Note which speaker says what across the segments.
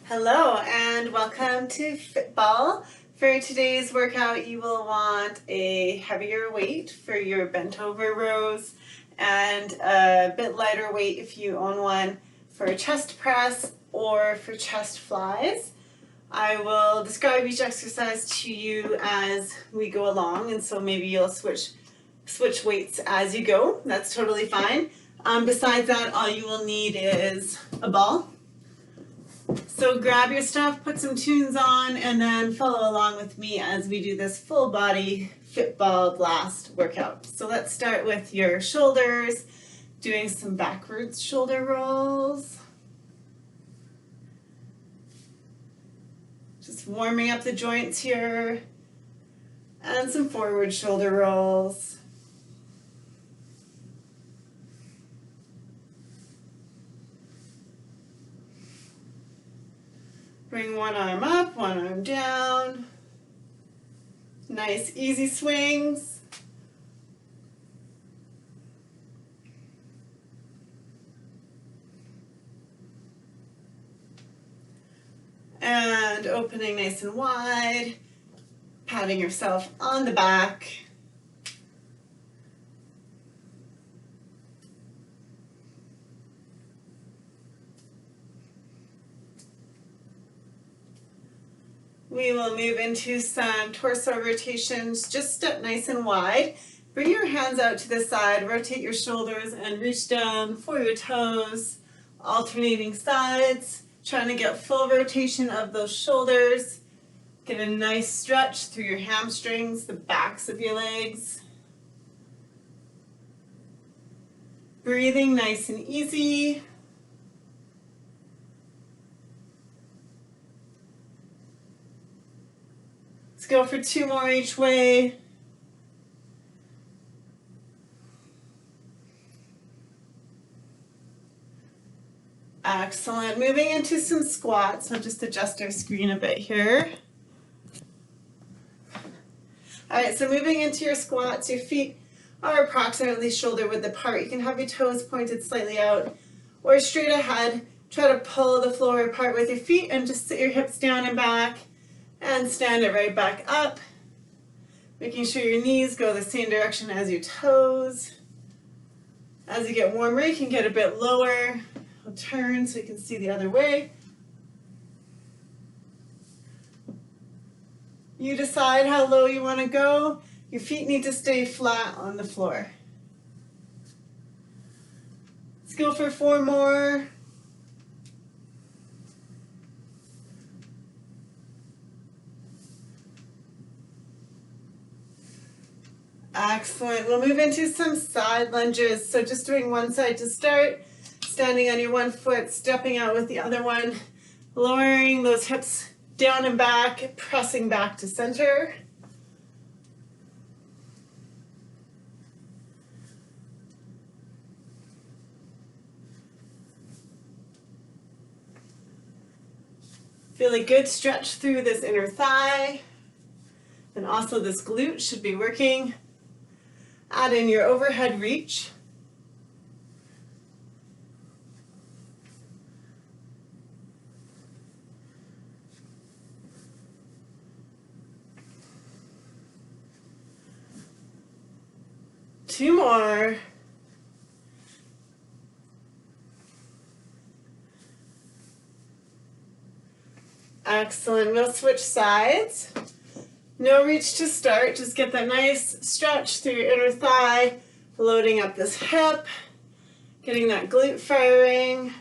Speaker 1: Hello and welcome to Fitball. For today's workout, you will want a heavier weight for your bent over rows and a bit lighter weight if you own one for chest press or for chest flies. I will describe each exercise to you as we go along, and so maybe you'll switch weights as you go. That's totally fine. Besides that, all you will need is a ball. So grab your stuff, put some tunes on, and then follow along with me as we do this full body Fitball blast workout. So let's start with your shoulders, doing some backwards shoulder rolls. Just warming up the joints here, and some forward shoulder rolls. Bring one arm up, one arm down. Nice, easy swings. And opening nice and wide, patting yourself on the back. We will move into some torso rotations. Just step nice and wide. Bring your hands out to the side, rotate your shoulders and reach down for your toes, alternating sides, trying to get full rotation of those shoulders. Get a nice stretch through your hamstrings, the backs of your legs. Breathing nice and easy. Let's go for 2 more each way. Excellent. Moving into some squats. I'll just adjust our screen a bit here. All right, so moving into your squats, your feet are approximately shoulder width apart. You can have your toes pointed slightly out or straight ahead. Try to pull the floor apart with your feet and just sit your hips down and back. And stand it right back up, making sure your knees go the same direction as your toes. As you get warmer, you can get a bit lower. I'll turn so you can see the other way. You decide how low you want to go. Your feet need to stay flat on the floor. Let's go for 4 more. Excellent. We'll move into some side lunges. So just doing one side to start, standing on your one foot, stepping out with the other one, lowering those hips down and back, pressing back to center. Feel a good stretch through this inner thigh, and also this glute should be working. Add in your overhead reach. Two more. Excellent. We'll switch sides. No reach to start, just get that nice stretch through your inner thigh, loading up this hip, getting that glute firing.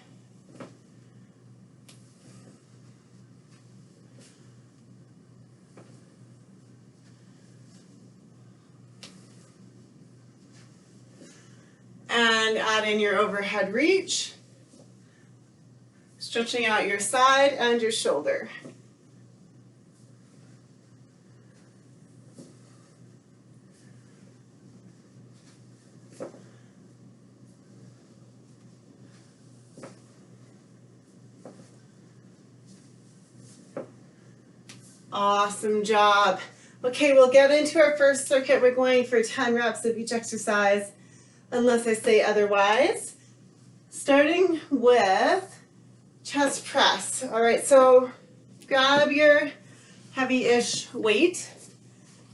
Speaker 1: And add in your overhead reach, stretching out your side and your shoulder. Awesome job. Okay, we'll get into our first circuit. We're going for 10 reps of each exercise, unless I say otherwise. Starting with chest press. All right, so grab your heavy-ish weight.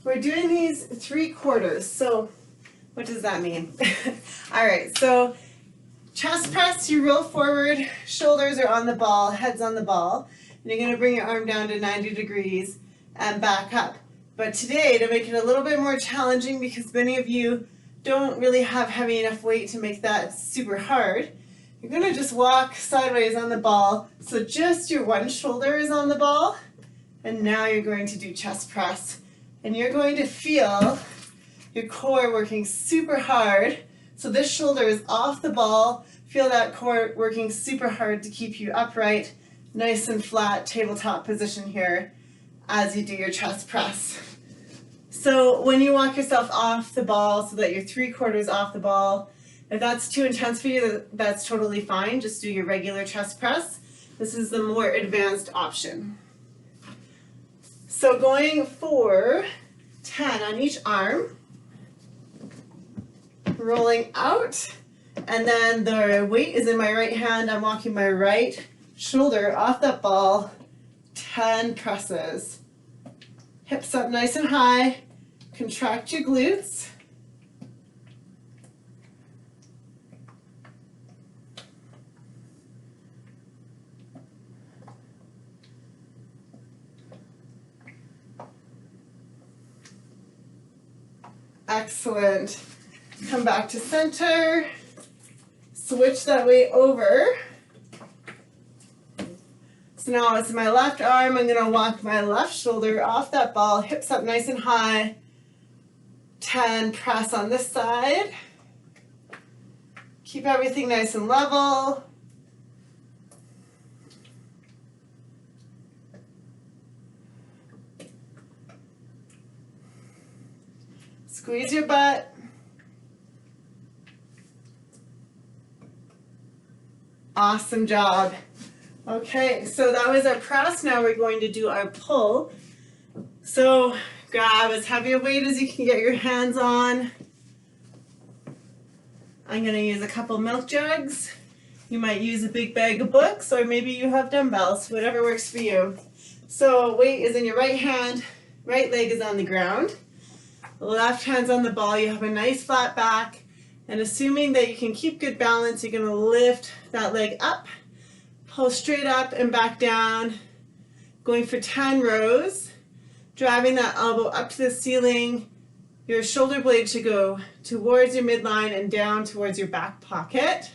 Speaker 1: We're doing these 3/4. So what does that mean? All right, so chest press, you roll forward, shoulders are on the ball, head's on the ball, and you're gonna bring your arm down to 90 degrees and back up. But today, to make it a little bit more challenging, because many of you don't really have heavy enough weight to make that super hard, you're gonna just walk sideways on the ball, so just your one shoulder is on the ball, and now you're going to do chest press. And you're going to feel your core working super hard. So this shoulder is off the ball. Feel that core working super hard to keep you upright, nice and flat, tabletop position here as you do your chest press. So when you walk yourself off the ball so that you're 3/4 off the ball, if that's too intense for you, that's totally fine. Just do your regular chest press. This is the more advanced option. So going for 10 on each arm, rolling out, and then the weight is in my right hand. I'm walking my right shoulder off that ball, 10 presses. Hips up nice and high, contract your glutes. Excellent. Come back to center. Switch that weight over. So now it's my left arm. I'm going to walk my left shoulder off that ball, hips up nice and high. 10, press on this side. Keep everything nice and level. Squeeze your butt. Awesome job. Okay, so that was our press. Now we're going to do our pull. So grab as heavy a weight as you can get your hands on. I'm going to use a couple milk jugs. You might use a big bag of books, or maybe you have dumbbells, whatever works for you. So weight is in your right hand, right leg is on the ground. Left hand's on the ball, you have a nice flat back, and assuming that you can keep good balance, you're going to lift that leg up, pull straight up and back down, going for 10 rows, driving that elbow up to the ceiling. Your shoulder blade should go towards your midline and down towards your back pocket.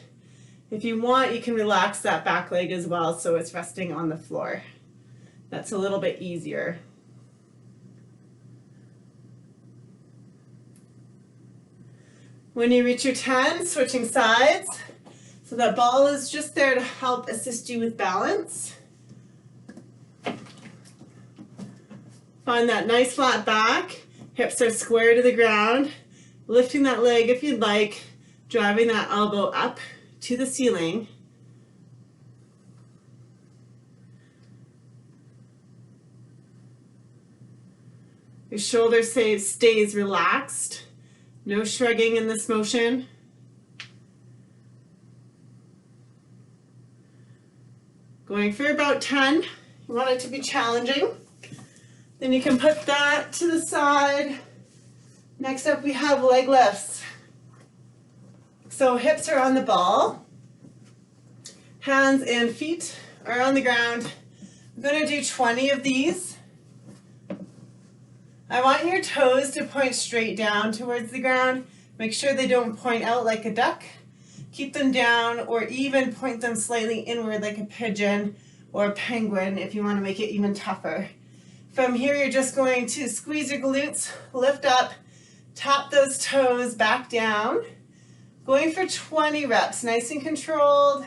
Speaker 1: If you want, you can relax that back leg as well so it's resting on the floor. That's a little bit easier. When you reach your 10, switching sides. So that ball is just there to help assist you with balance. Find that nice flat back. Hips are square to the ground. Lifting that leg if you'd like. Driving that elbow up to the ceiling. Your shoulder stays relaxed. No shrugging in this motion. Going for about 10. You want it to be challenging. Then you can put that to the side. Next up we have leg lifts. So hips are on the ball. Hands and feet are on the ground. I'm going to do 20 of these. I want your toes to point straight down towards the ground. Make sure they don't point out like a duck. Keep them down, or even point them slightly inward like a pigeon or a penguin if you want to make it even tougher. From here, you're just going to squeeze your glutes, lift up, tap those toes back down. Going for 20 reps, nice and controlled.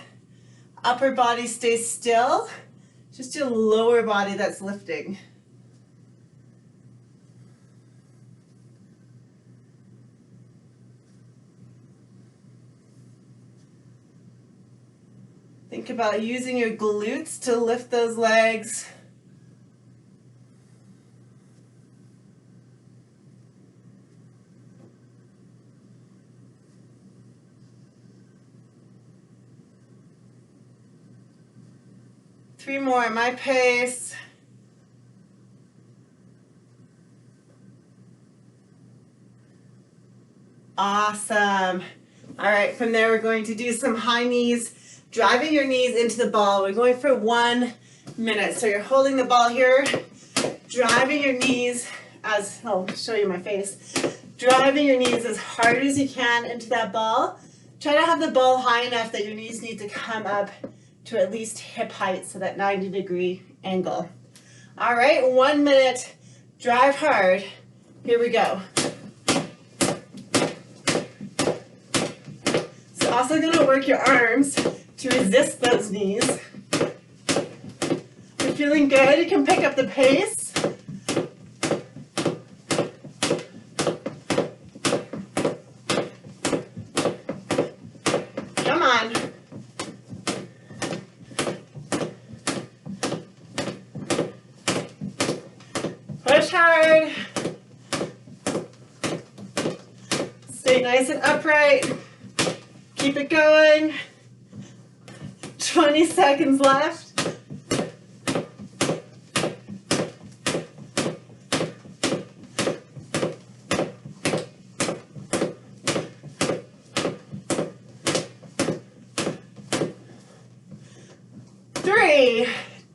Speaker 1: Upper body stays still. Just your lower body that's lifting. Think about using your glutes to lift those legs. 3 more at my pace. Awesome. All right, from there we're going to do some high knees, driving your knees into the ball. We're going for 1 minute. So you're holding the ball here, driving your knees as, I'll show you my face, driving your knees as hard as you can into that ball. Try to have the ball high enough that your knees need to come up to at least hip height, so that 90-degree angle. All right, 1 minute, drive hard. Here we go. So also gonna work your arms to resist those knees. If you're feeling good, you can pick up the pace. Come on. Push hard. Stay nice and upright. Keep it going. 20 seconds left. Three,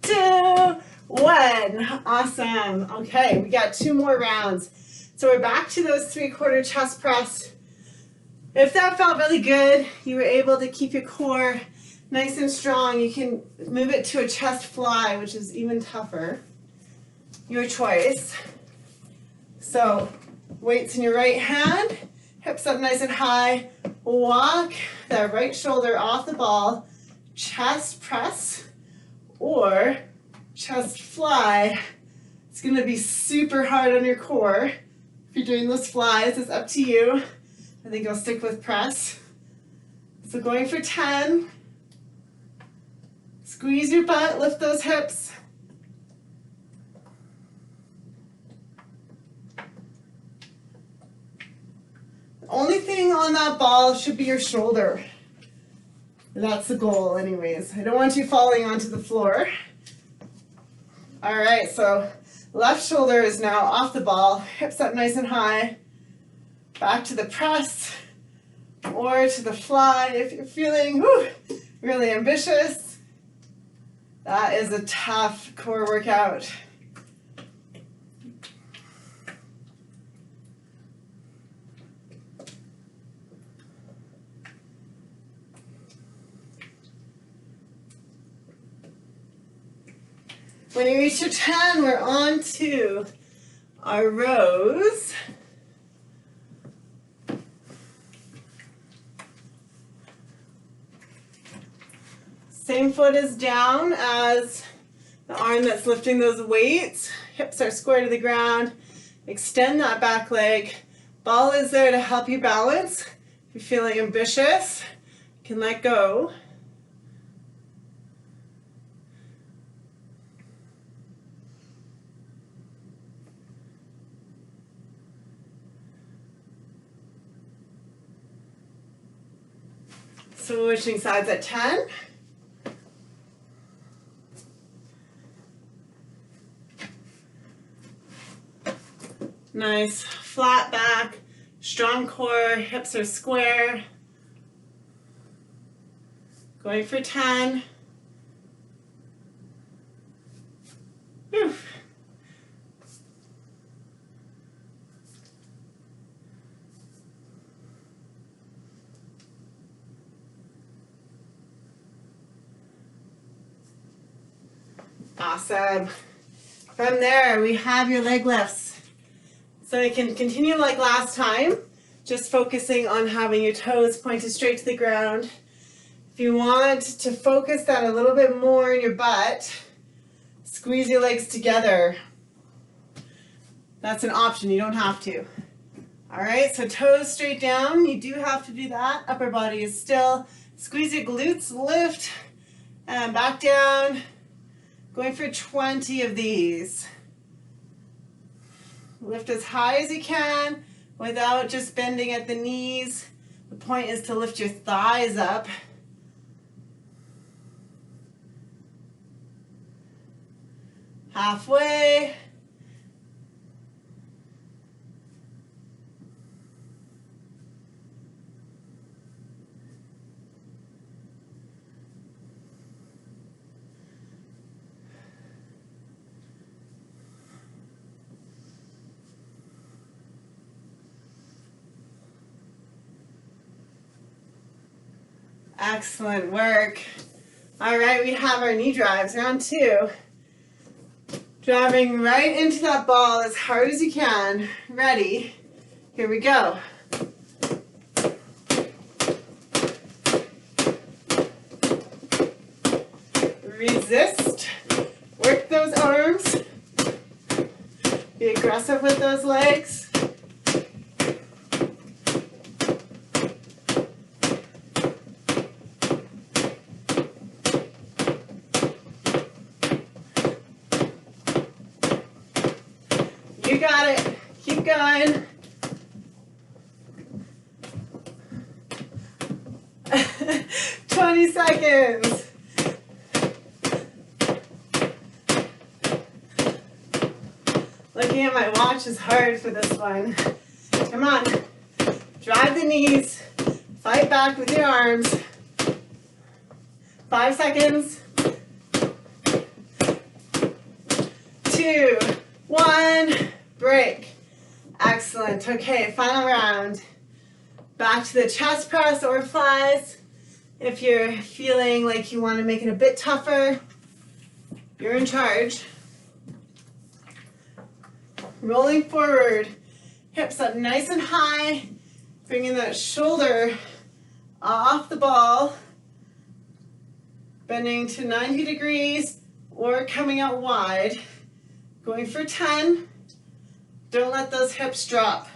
Speaker 1: two, one. Awesome. Okay, we got 2 more rounds. So we're back to those 3/4 chest press. If that felt really good, you were able to keep your core nice and strong, you can move it to a chest fly, which is even tougher. Your choice. So weights in your right hand, hips up nice and high. Walk that right shoulder off the ball, chest press or chest fly. It's going to be super hard on your core. If you're doing those flies, it's up to you. I think I'll stick with press. So going for 10. Squeeze your butt, lift those hips. The only thing on that ball should be your shoulder. That's the goal anyways. I don't want you falling onto the floor. All right, so left shoulder is now off the ball, hips up nice and high. Back to the press or to the fly if you're feeling really ambitious. That is a tough core workout. When you reach your 10, we're on to our rows. Same foot is down as the arm that's lifting those weights. Hips are square to the ground. Extend that back leg. Ball is there to help you balance. If you're feeling ambitious, you can let go. Switching sides at 10. Nice flat back, strong core, hips are square. Going for 10. Whew. Awesome. From there, we have your leg lifts. So you can continue like last time, just focusing on having your toes pointed straight to the ground. If you want to focus that a little bit more in your butt, squeeze your legs together. That's an option, you don't have to. All right, so toes straight down, you do have to do that. Upper body is still. Squeeze your glutes, lift, and back down. Going for 20 of these. Lift as high as you can without just bending at the knees. The point is to lift your thighs up. Halfway. Excellent work. All right, we have our knee drives, round 2. Driving right into that ball as hard as you can. Ready? Here we go. Resist. Work those arms. Be aggressive with those legs. You got it. Keep going. "20 seconds. Looking at my watch is hard for this one. Come on. Drive the knees. Fight back with your arms. 5 seconds. 2, 1. Break. Excellent. Okay, final round. Back to the chest press or flies. If you're feeling like you want to make it a bit tougher, you're in charge. Rolling forward, hips up nice and high, bringing that shoulder off the ball, bending to 90 degrees or coming out wide. Going for 10. Don't let those hips drop.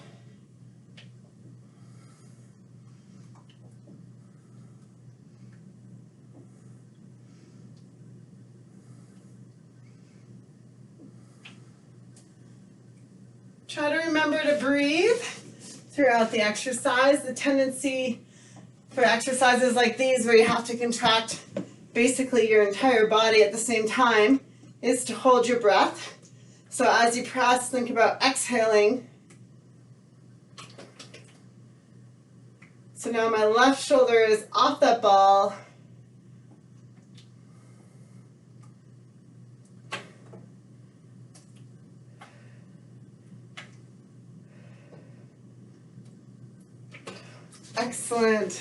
Speaker 1: Try to remember to breathe throughout the exercise. The tendency for exercises like these where you have to contract basically your entire body at the same time is to hold your breath. So as you press, think about exhaling. So now my left shoulder is off that ball. Excellent.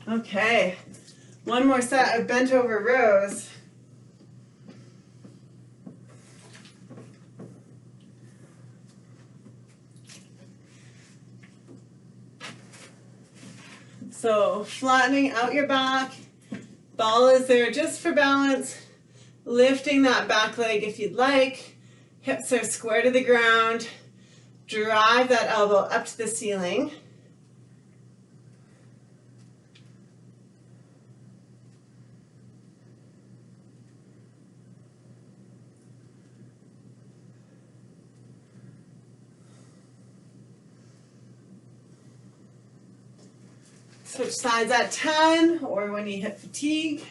Speaker 1: Okay, one more set of bent over rows. So flattening out your back, ball is there just for balance, lifting that back leg if you'd like, hips are square to the ground, drive that elbow up to the ceiling. Switch sides at 10 or when you hit fatigue.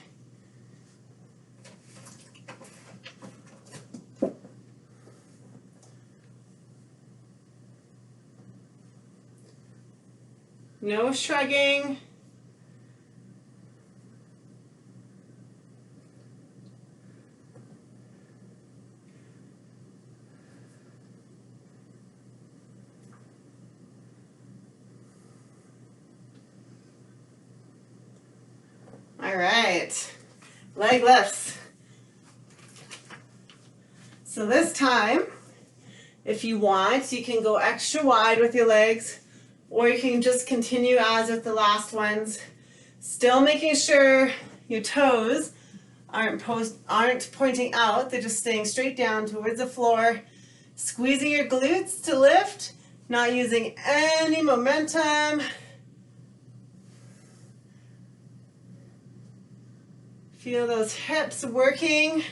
Speaker 1: No shrugging. All right, leg lifts. So this time, if you want, you can go extra wide with your legs, or you can just continue as with the last ones. Still making sure your toes aren't pointing out, they're just staying straight down towards the floor. Squeezing your glutes to lift, not using any momentum. Feel those hips working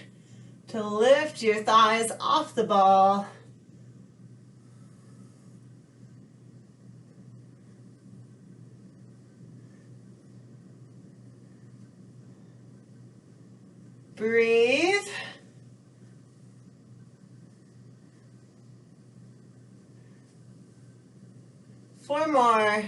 Speaker 1: to lift your thighs off the ball. Breathe. 4 more.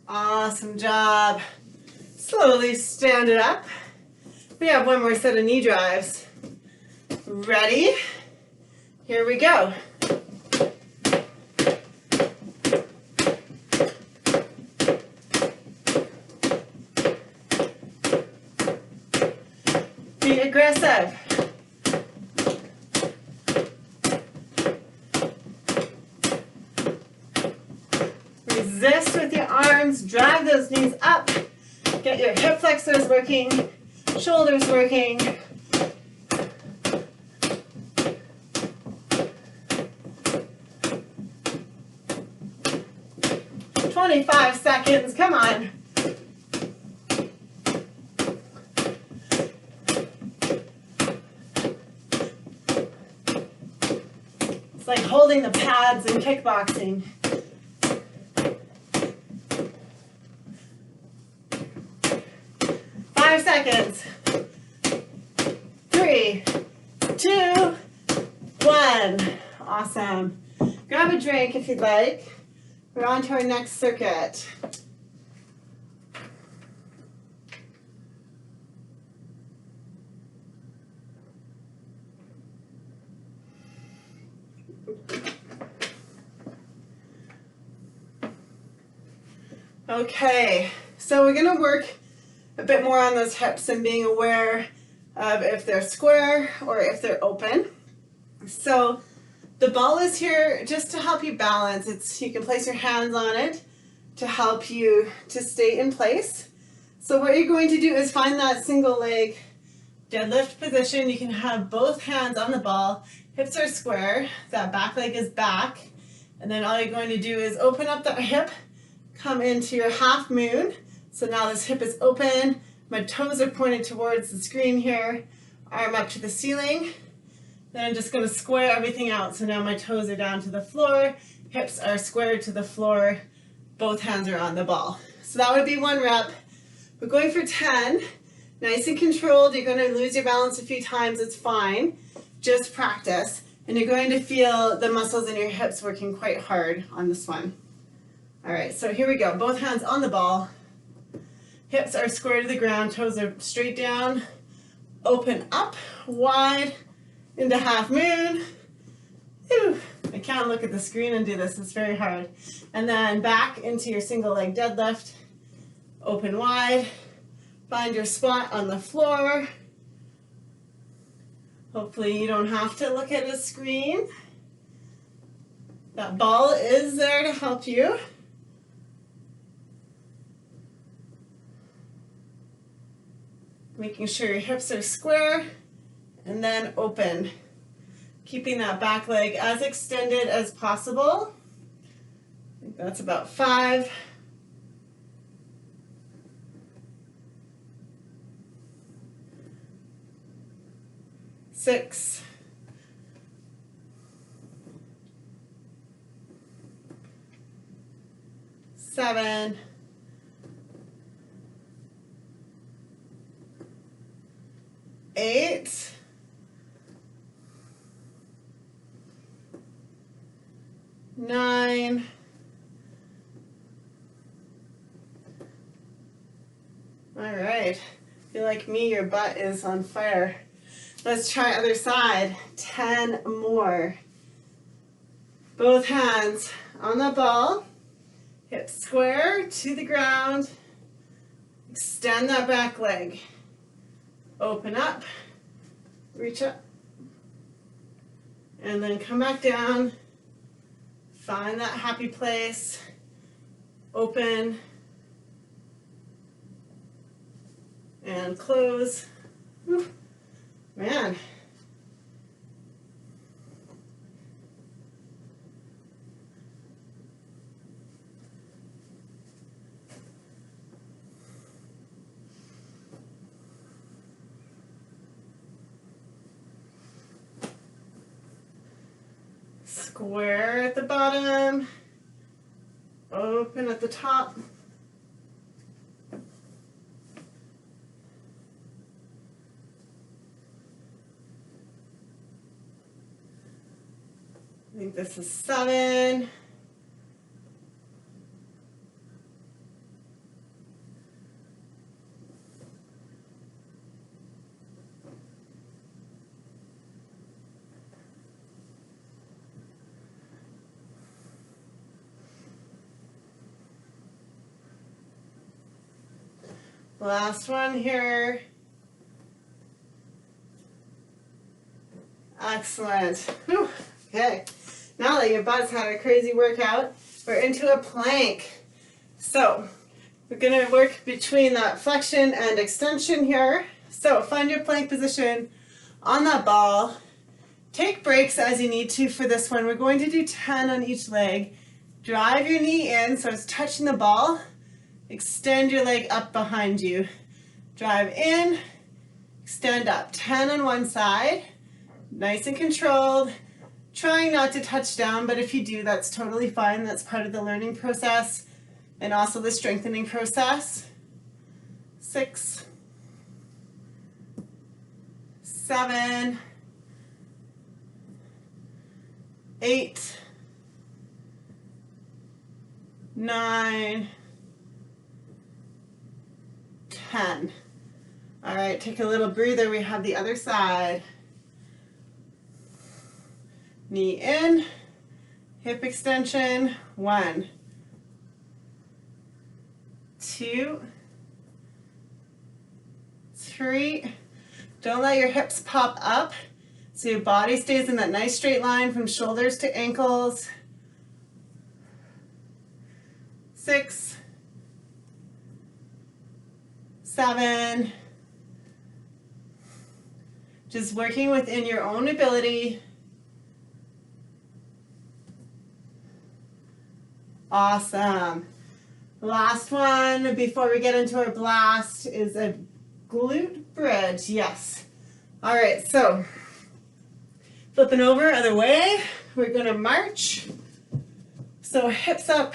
Speaker 1: Awesome job. Slowly stand it up. We have one more set of knee drives. Ready? Here we go. Be aggressive. Resist with your arms, drive those knees up. Get your hip flexors working, shoulders working. 25 seconds, come on. It's like holding the pads in kickboxing. Seconds. 3, 2, 1. Awesome. Grab a drink if you'd like. We're on to our next circuit. Okay, so we're going to work a bit more on those hips and being aware of if they're square or if they're open. So the ball is here just to help you balance. You can place your hands on it to help you to stay in place. So what you're going to do is find that single leg deadlift position. You can have both hands on the ball, hips are square, that back leg is back, and then all you're going to do is open up that hip, come into your half moon. So now this hip is open, my toes are pointed towards the screen here, arm up to the ceiling. Then I'm just going to square everything out. So now my toes are down to the floor, hips are squared to the floor, both hands are on the ball. So that would be 1 rep. We're going for 10. Nice and controlled. You're going to lose your balance a few times, it's fine. Just practice. And you're going to feel the muscles in your hips working quite hard on this one. All right, so here we go. Both hands on the ball. Hips are square to the ground, toes are straight down. Open up, wide, into half moon. Whew. I can't look at the screen and do this, it's very hard. And then back into your single leg deadlift. Open wide, find your spot on the floor. Hopefully you don't have to look at a screen. That ball is there to help you. Making sure your hips are square and then open. Keeping that back leg as extended as possible. I think that's about 5. 6. 7. 8. 9. All right. If you're like me, your butt is on fire. Let's try other side. 10 more. Both hands on the ball. Hips square to the ground. Extend that back leg. Open up. Reach up. And then come back down. Find that happy place. Open. And close. Whew. Man. Square at the bottom. Open at the top. think this is 7. Last one here. Excellent. Whew. Okay, now that your butt's had a crazy workout, we're into a plank. So we're going to work between that flexion and extension here. So find your plank position on that ball. Take breaks as you need to for this one. We're going to do 10 on each leg. Drive your knee in so it's touching the ball. Extend your leg up behind you. Drive in, extend up. 10 on one side. Nice and controlled. Trying not to touch down, but if you do, that's totally fine. That's part of the learning process and also the strengthening process. 6, 7, 8, 9, 10. All right, take a little breather. We have the other side. Knee in, hip extension. 1, 2, 3. Don't let your hips pop up, so your body stays in that nice straight line from shoulders to ankles. 6, 7. Just working within your own ability. Awesome. Last one before we get into our blast is a glute bridge. Yes. All right, so flipping over other way, we're going to march. So hips up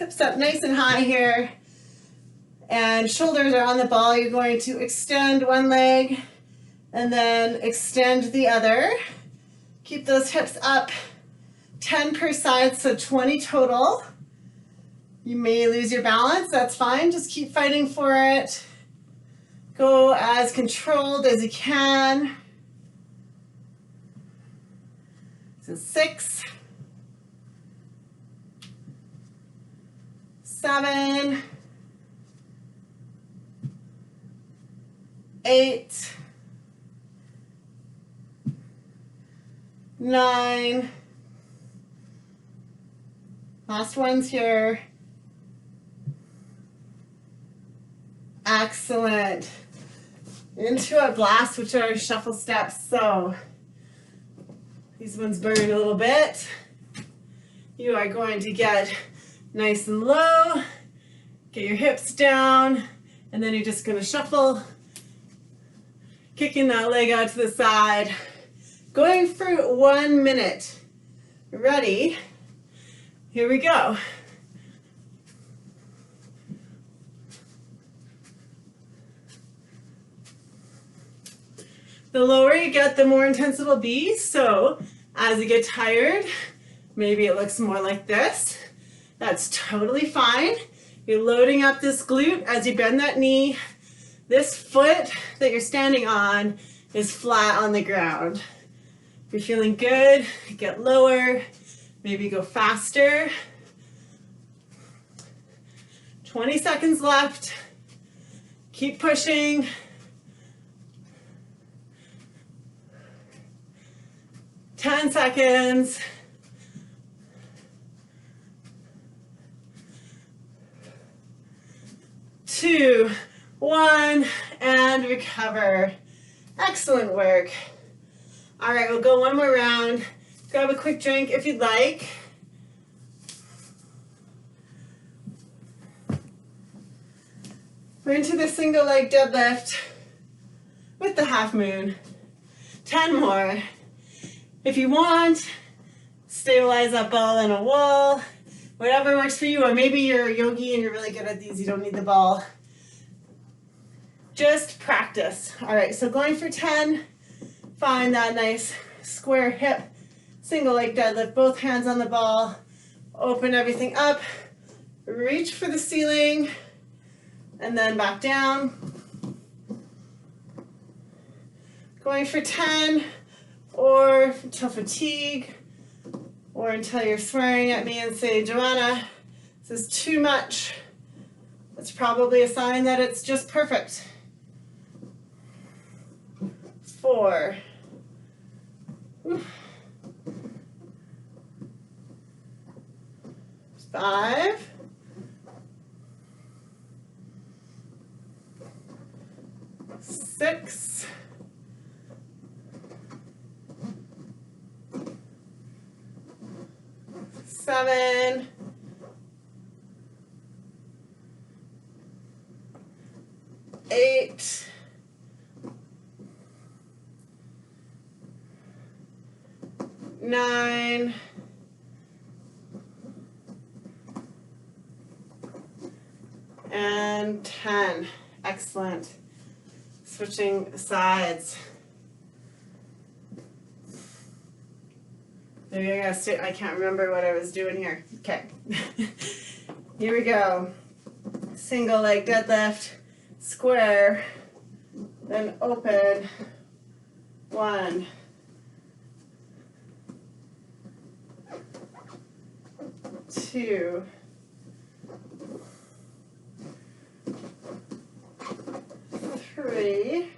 Speaker 1: nice and high here. And shoulders are on the ball. You're going to extend one leg and then extend the other. Keep those hips up. 10 per side, so 20 total. You may lose your balance, that's fine. Just keep fighting for it. Go as controlled as you can. So 6, 7, 8, 9. Last one's here. Excellent. Into a blast, which are shuffle steps. So these ones burn a little bit. You are going to get nice and low, get your hips down, and then you're just going to shuffle, kicking that leg out to the side, going for 1 minute. Ready? Here we go. The lower you get, the more intense it'll be. So as you get tired, maybe it looks more like this. That's totally fine. You're loading up this glute as you bend that knee. This foot that you're standing on is flat on the ground. If you're feeling good, get lower. Maybe go faster. 20 seconds left. Keep pushing. Ten seconds. 2, 1, and recover. Excellent work. All right, we'll go one more round. Grab a quick drink if you'd like. We're into the single leg deadlift with the half moon. 10 more. If you want, stabilize that ball on a wall, whatever works for you, or maybe you're a yogi and you're really good at these, you don't need the ball. Just practice. All right, so going for 10, find that nice square hip Single leg deadlift, both hands on the ball. Open everything up. Reach for the ceiling. And then back down. Going for 10, or until fatigue, or until you're swearing at me and say, Joanna, this is too much. It's probably a sign that it's just perfect. 4. 5. 6. 7. 8. 9. 10. Excellent. Switching sides. Maybe I gotta stay. I can't remember what I was doing here. Okay. Here we go. Single leg deadlift, square, then open. 1. 2. 3.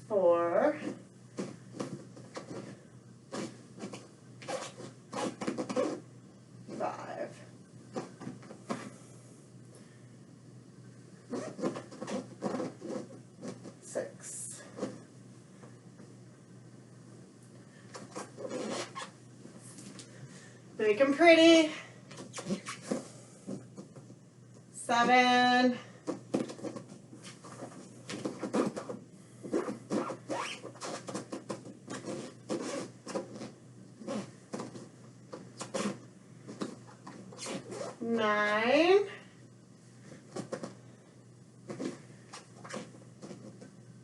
Speaker 1: 4. 5. 6. 'Make them pretty. 7. 9.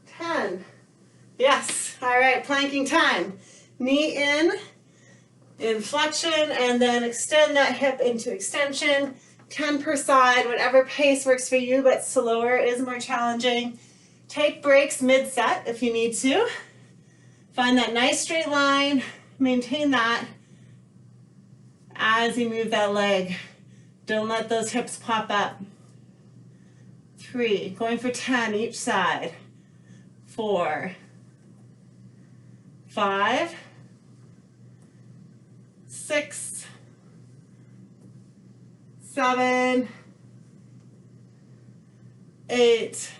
Speaker 1: 10. Yes. All right, planking time. Knee in flexion, and then extend that hip into extension. 10 per side, whatever pace works for you, but slower is more challenging. Take breaks mid-set if you need to. Find that nice straight line, maintain that as you move that leg. Don't let those hips pop up. 3, going for 10 each side. 4, 5, 6, 7, 8,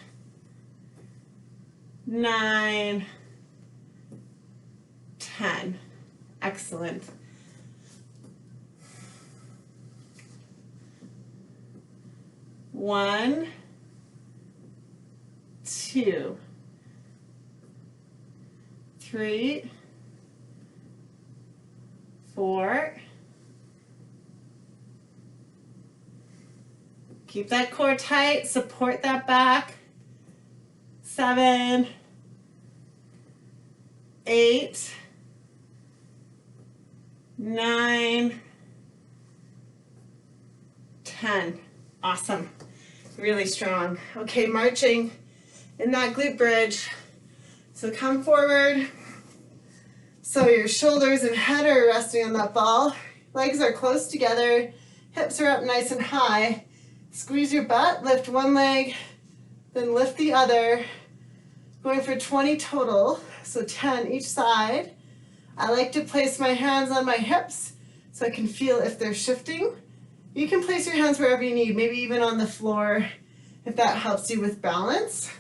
Speaker 1: 9, 10. Excellent. One, 2, 3, 4. Keep that core tight, support that back. 7, 8, 9, 10. Awesome. Really strong. Okay, marching in that glute bridge. So come forward. So your shoulders and head are resting on that ball. Legs are close together. Hips are up nice and high. Squeeze your butt, lift one leg, then lift the other. Going for 20 total, so 10 each side. I like to place my hands on my hips so I can feel if they're shifting. You can place your hands wherever you need, maybe even on the floor if that helps you with balance.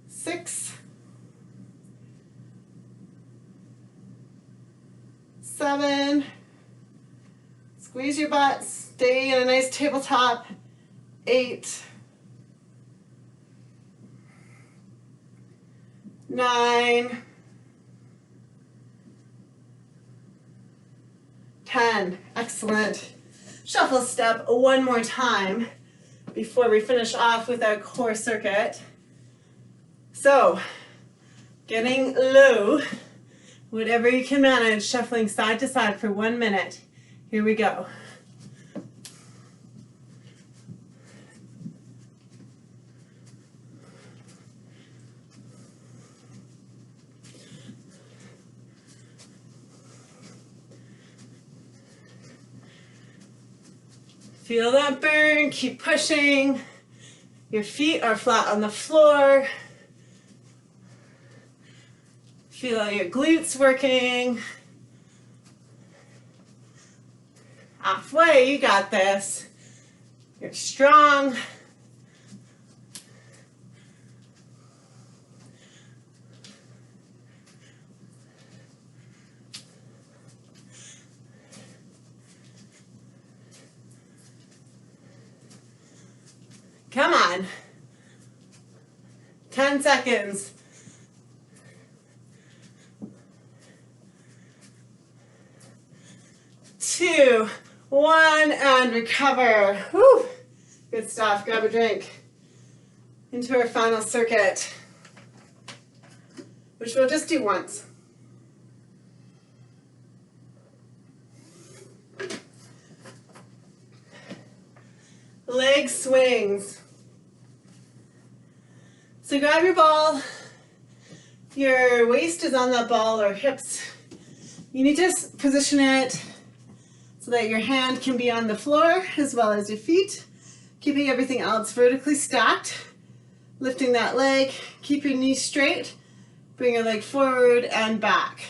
Speaker 1: 6, 7, squeeze your butt, stay in a nice tabletop. 8, 9, 10. Excellent. Shuffle step one more time. before we finish off with our core circuit. So, getting low, whatever you can manage, shuffling side to side for 1 minute. Here we go. Feel that burn, keep pushing. Your feet are flat on the floor. Feel your glutes working. Halfway, you got this. You're strong. Come on. 10 seconds. 2, 1, and recover. Whew. Good stuff. Grab a drink. Into our final circuit, which we'll just do once. Leg swings. So grab your ball. Your waist is on that ball, or hips. You need to position it so that your hand can be on the floor as well as your feet, keeping everything else vertically stacked. Lifting that leg, keep your knees straight, bring your leg forward and back.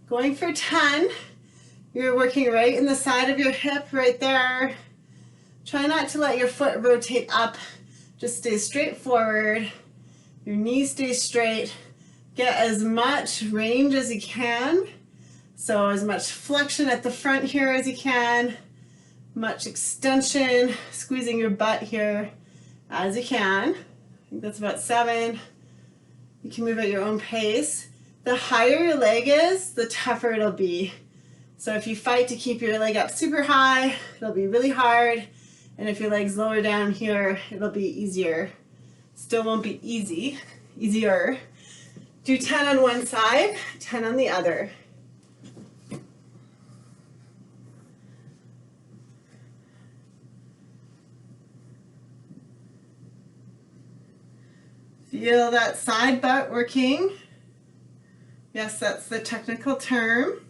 Speaker 1: Going for 10, you're working right in the side of your hip right there. Try not to let your foot rotate up, just stay straight forward. Your knees stay straight. Get as much range as you can. So as much flexion at the front here as you can, much extension, squeezing your butt here as you can. I think that's about 7. You can move at your own pace. The higher your leg is, the tougher it'll be. So if you fight to keep your leg up super high, it'll be really hard. And if your leg's lower down here, it'll be easier. Still won't be easy, easier. Do 10 on one side, 10 on the other. Feel that side butt working. Yes, that's the technical term.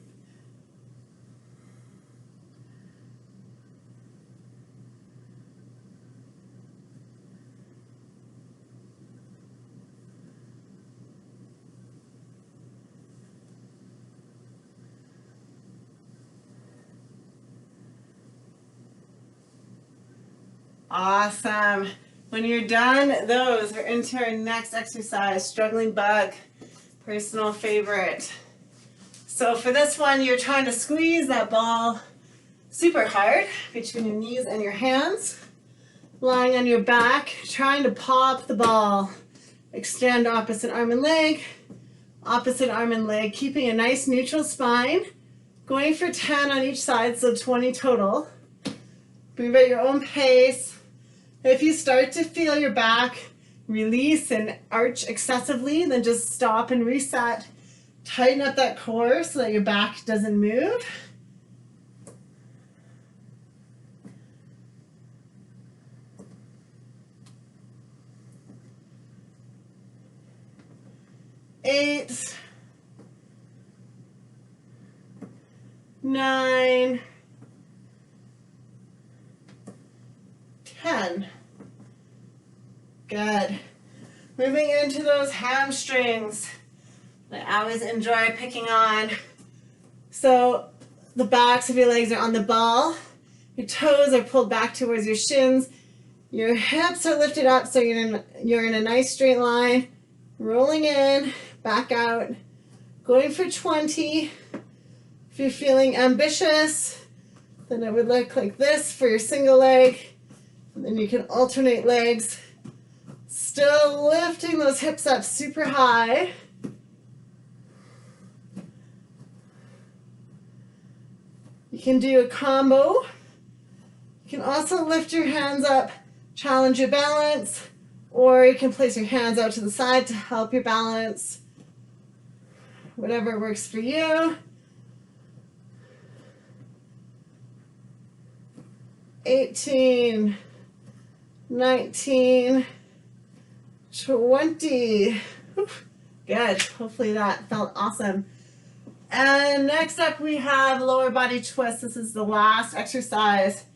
Speaker 1: Awesome. When you're done, those are into our next exercise, struggling bug, personal favorite. So for this one, you're trying to squeeze that ball super hard between your knees and your hands. Lying on your back, trying to pop the ball. Extend opposite arm and leg, keeping a nice neutral spine. Going for 10 on each side, so 20 total. Move at your own pace. If you start to feel your back release and arch excessively, then just stop and reset. Tighten up that core so that your back doesn't move. Eight, 9, 10. Good. Moving into those hamstrings that I always enjoy picking on. So the backs of your legs are on the ball. Your toes are pulled back towards your shins. Your hips are lifted up so you're in a nice straight line. Rolling in, back out. Going for 20. If you're feeling ambitious, then it would look like this for your single leg. And then you can alternate legs. Still lifting those hips up super high. You can do a combo. You can also lift your hands up, challenge your balance, or you can place your hands out to the side to help your balance. Whatever works for you. 18, 19, 20. Good. Hopefully that felt awesome. And next up we have lower body twist. This is the last exercise.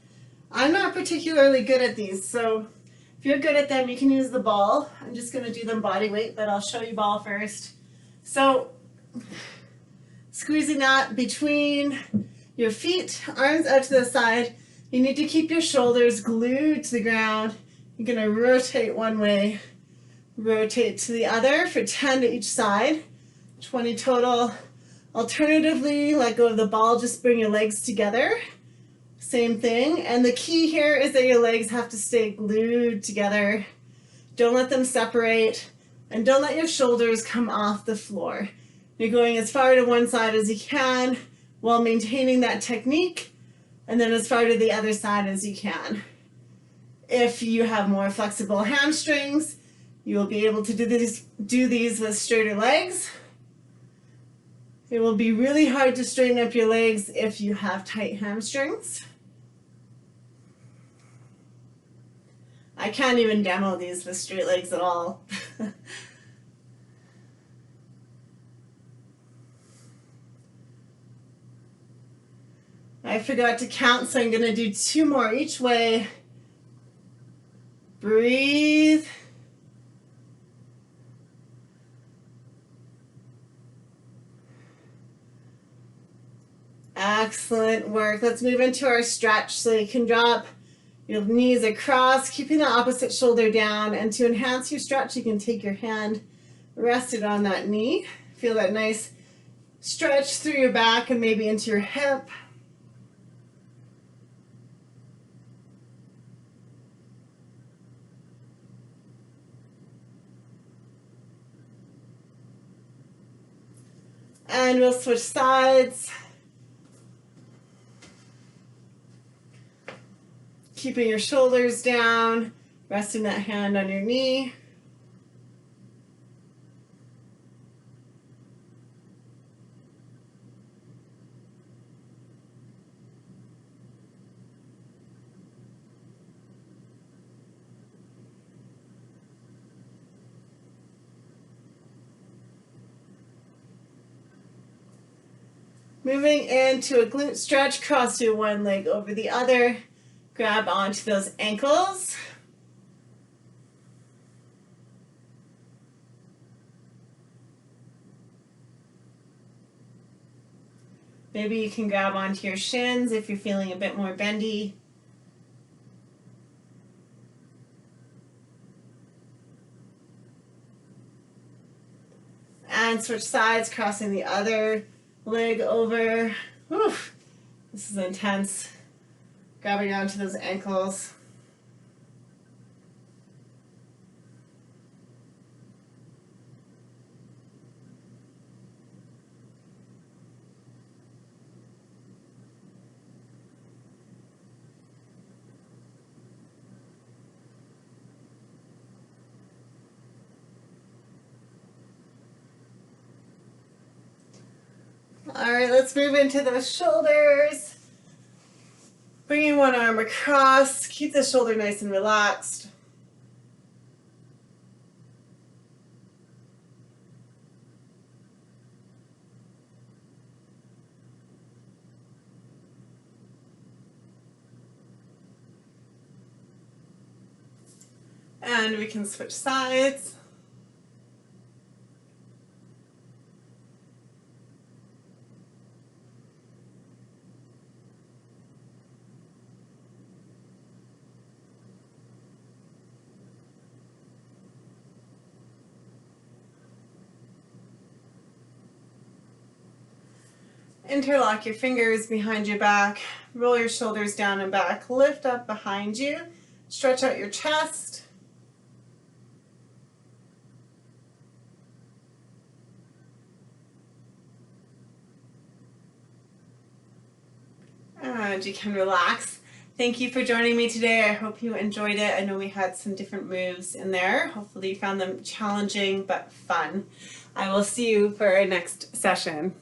Speaker 1: I'm not particularly good at these, so if you're good at them, you can use the ball. I'm just going to do them body weight, but I'll show you ball first. So squeezing that between your feet, arms out to the side. You need to keep your shoulders glued to the ground. You're going to rotate one way, rotate to the other for 10 to each side, 20 total. Alternatively, let go of the ball, just bring your legs together. Same thing. And the key here is that your legs have to stay glued together. Don't let them separate, and don't let your shoulders come off the floor. You're going as far to one side as you can while maintaining that technique, and then as far to the other side as you can. If you have more flexible hamstrings, you will be able to do these with straighter legs. It will be really hard to straighten up your legs if you have tight hamstrings. I can't even demo these with straight legs at all. I forgot to count, so I'm going to do 2 more each way. Breathe. Excellent work. Let's move into our stretch. So you can drop your knees across, keeping the opposite shoulder down. And to enhance your stretch, you can take your hand, rest it on that knee. Feel that nice stretch through your back and maybe into your hip. And we'll switch sides. Keeping your shoulders down, resting that hand on your knee. Moving into a glute stretch, cross your one leg over the other. Grab onto those ankles. Maybe you can grab onto your shins if you're feeling a bit more bendy. And switch sides, crossing the other leg over. Whew. This is intense. Grabbing onto those ankles. All right, let's move into those shoulders. Bringing one arm across, keep the shoulder nice and relaxed. And we can switch sides. Interlock your fingers behind your back, roll your shoulders down and back, lift up behind you, stretch out your chest. And you can relax Thank you for joining me today. I hope you enjoyed it. I know we had some different moves in there. Hopefully you found them challenging but fun. I will see you for our next session.